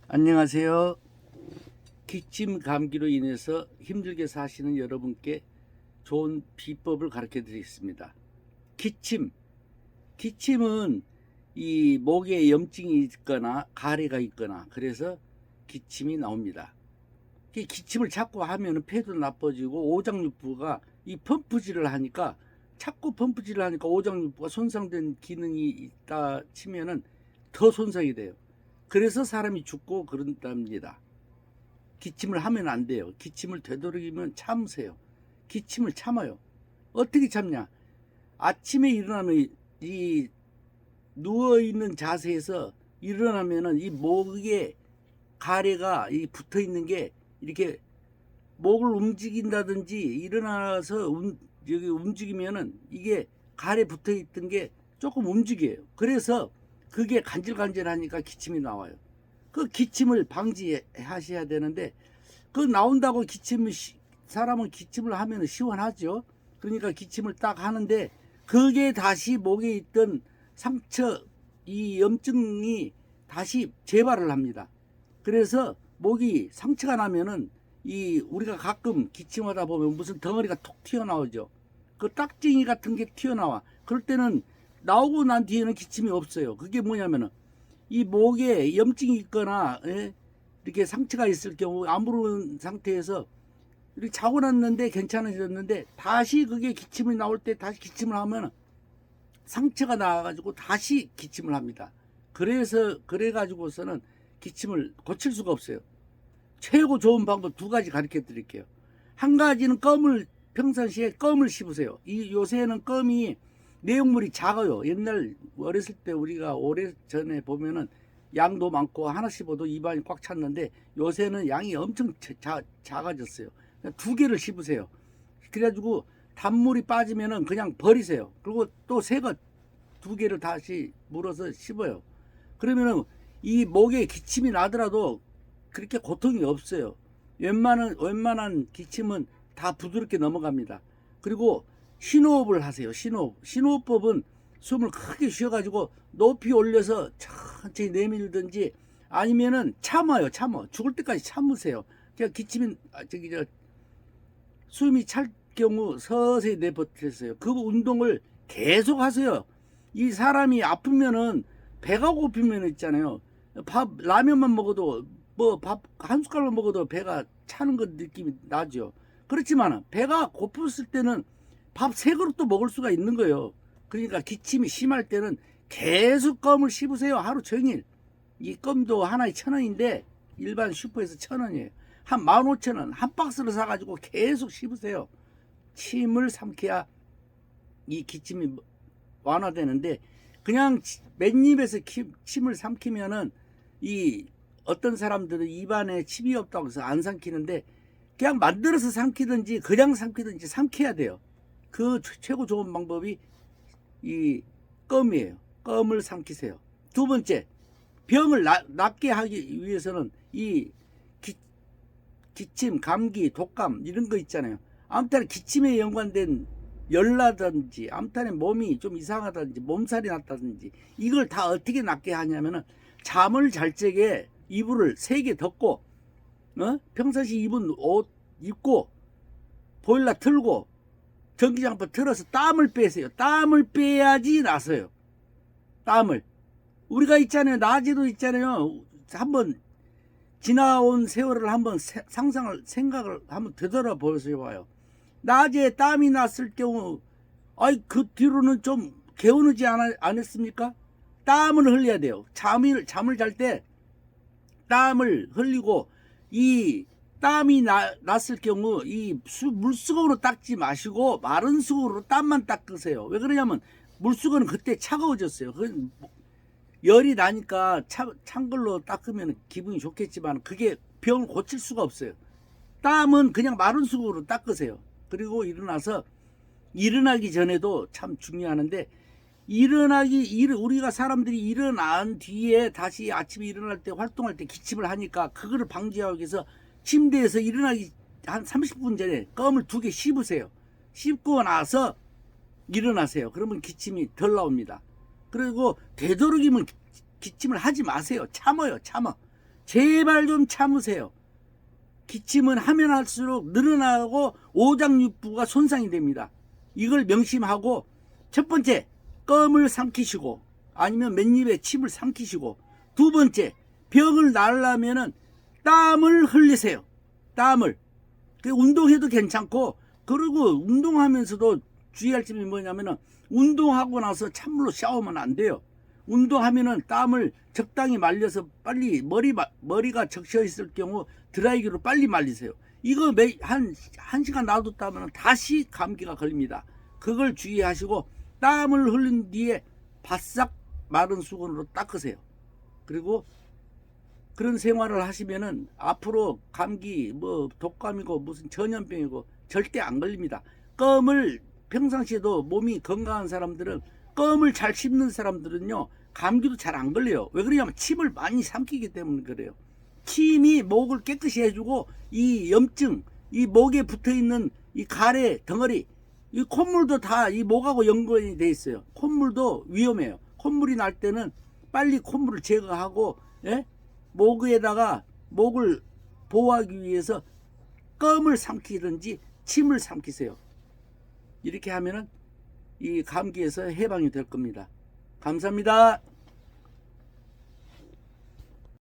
안녕하세요. 기침 감기로 인해서 힘들게 사시는 여러분께 좋은 비법을 가르쳐 드리겠습니다. 기침은 이 목에 염증이 있거나 가래가 있거나 그래서 기침이 나옵니다. 기침을 자꾸 하면 폐도 나빠지고 오장육부가 이 펌프질을 하니까 자꾸 펌프질을 하니까 오장육부가 손상된 기능이 있다 치면은 더 손상이 돼요. 그래서 사람이 죽고 그런답니다. 기침을 하면 안 돼요. 기침을 되도록이면 참으세요. 기침을 참아요. 어떻게 참냐? 아침에 일어나면 이 누워있는 자세에서 일어나면은 이 목에 가래가 붙어 있는 게 이렇게 목을 움직인다든지 일어나서 여기 움직이면은 이게 가래 붙어 있던 게 조금 움직여요. 그래서 그게 간질간질하니까 기침이 나와요. 그 기침을 방지하셔야 되는데 그 나온다고 사람은 기침을 하면 시원하죠. 그러니까 기침을 딱 하는데 그게 다시 목에 있던 상처 이 염증이 다시 재발을 합니다. 그래서 목이 상처가 나면은 우리가 가끔 기침하다 보면 무슨 덩어리가 톡 튀어나오죠. 그 딱쟁이 같은 게 튀어나와. 그럴 때는 나오고 난 뒤에는 기침이 없어요. 그게 뭐냐면은 이 목에 염증이 있거나 이렇게 상처가 있을 경우 아무런 상태에서 이렇게 자고 났는데 괜찮아졌는데 다시 그게 기침이 나올 때 다시 기침을 하면 상처가 나가지고 다시 기침을 합니다. 그래가지고서는 기침을 고칠 수가 없어요. 최고 좋은 방법 두 가지 가르쳐 드릴게요. 한 가지는 평상시에 껌을 씹으세요. 요새는 껌이 내용물이 작아요. 옛날 어렸을 때 우리가 오래전에 보면은 양도 많고 하나 씹어도 입안이 꽉 찼는데 요새는 양이 엄청 작아졌어요. 두 개를 씹으세요. 그래가지고 단물이 빠지면은 그냥 버리세요. 그리고 또 새 것 두 개를 다시 물어서 씹어요. 그러면은 이 목에 기침이 나더라도 그렇게 고통이 없어요. 웬만한 기침은 다 부드럽게 넘어갑니다. 그리고 심호흡을 하세요. 심호흡법은 숨을 크게 쉬어가지고 높이 올려서 천천히 내밀든지 아니면은 참아. 죽을 때까지 참으세요. 그냥 숨이 찰 경우 서서히 내뱉으세요. 그 운동을 계속 하세요. 이 사람이 아프면은 배가 고프면 있잖아요. 라면만 먹어도 밥 한 숟갈만 먹어도 배가 차는 것 느낌이 나죠. 그렇지만 배가 고팠을 때는 밥 3그릇도 먹을 수가 있는 거예요. 그러니까 기침이 심할 때는 계속 껌을 씹으세요. 하루 종일. 이 껌도 하나에 1,000원인데 일반 슈퍼에서 1,000원이에요. 한 15,000원 한 박스를 사가지고 계속 씹으세요. 침을 삼켜야 이 기침이 완화되는데 그냥 맨입에서 침을 삼키면은 어떤 사람들은 입안에 침이 없다고 해서 안 삼키는데 그냥 만들어서 삼키든지 그냥 삼키든지 삼켜야 돼요. 그 최고 좋은 방법이 이 껌이에요. 껌을 삼키세요. 두 번째, 병을 낫게 하기 위해서는 기침, 감기, 독감 이런 거 있잖아요. 아무튼 기침에 연관된 열나든지 아무튼 몸이 좀 이상하다든지 몸살이 났다든지 이걸 다 어떻게 낫게 하냐면은 잠을 잘 적에 이불을 3개 덮고 평상시 입은 옷 입고 보일러 틀고 전기장판 틀어서 땀을 빼세요. 땀을 빼야지 나서요. 땀을. 우리가 있잖아요. 낮에도 있잖아요. 한번 지나온 세월을 한번 생각을 한번 되돌아보세요. 낮에 땀이 났을 경우 그 뒤로는 좀 개운하지 않았습니까? 땀을 흘려야 돼요. 잠을 잘 때 땀을 흘리고 이 땀이 났을 경우 물수건으로 닦지 마시고 마른 수건으로 땀만 닦으세요. 왜 그러냐면 물수건은 그때 차가워졌어요. 열이 나니까 찬 걸로 닦으면 기분이 좋겠지만 그게 병을 고칠 수가 없어요. 땀은 그냥 마른 수건으로 닦으세요. 그리고 일어나기 전에도 참 중요하는데 우리가 사람들이 일어난 뒤에 다시 아침에 일어날 때 활동할 때 기침을 하니까 그거를 방지하기 위해서 침대에서 일어나기 한 30분 전에 껌을 2개 씹으세요. 씹고 나서 일어나세요. 그러면 기침이 덜 나옵니다. 그리고 되도록이면 기침을 하지 마세요. 참아. 제발 좀 참으세요. 기침은 하면 할수록 늘어나고 오장육부가 손상이 됩니다. 이걸 명심하고 첫 번째 껌을 삼키시고 아니면 맨입에 침을 삼키시고 두 번째 병을 나으려면은 땀을 흘리세요. 땀을. 운동해도 괜찮고 그리고 운동하면서도 주의할 점이 뭐냐면은 운동하고 나서 찬물로 샤워하면 안 돼요. 운동하면은 땀을 적당히 말려서 빨리 머리가 적셔 있을 경우 드라이기로 빨리 말리세요. 이거 한 시간 놔뒀다면 다시 감기가 걸립니다. 그걸 주의하시고 땀을 흘린 뒤에 바싹 마른 수건으로 닦으세요. 그리고 그런 생활을 하시면은 앞으로 감기 뭐 독감이고 무슨 전염병이고 절대 안 걸립니다. 껌을 평상시에도 몸이 건강한 사람들은 껌을 잘 씹는 사람들은요 감기도 잘 안 걸려요. 왜 그러냐면 침을 많이 삼키기 때문에 그래요. 침이 목을 깨끗이 해주고 이 염증, 이 목에 붙어있는 이 가래 덩어리, 이 콧물도 다 이 목하고 연관이 돼 있어요. 콧물도 위험해요. 콧물이 날 때는 빨리 콧물을 제거하고 목에다가 목을 보호하기 위해서 껌을 삼키든지 침을 삼키세요. 이렇게 하면은 이 감기에서 해방이 될 겁니다. 감사합니다.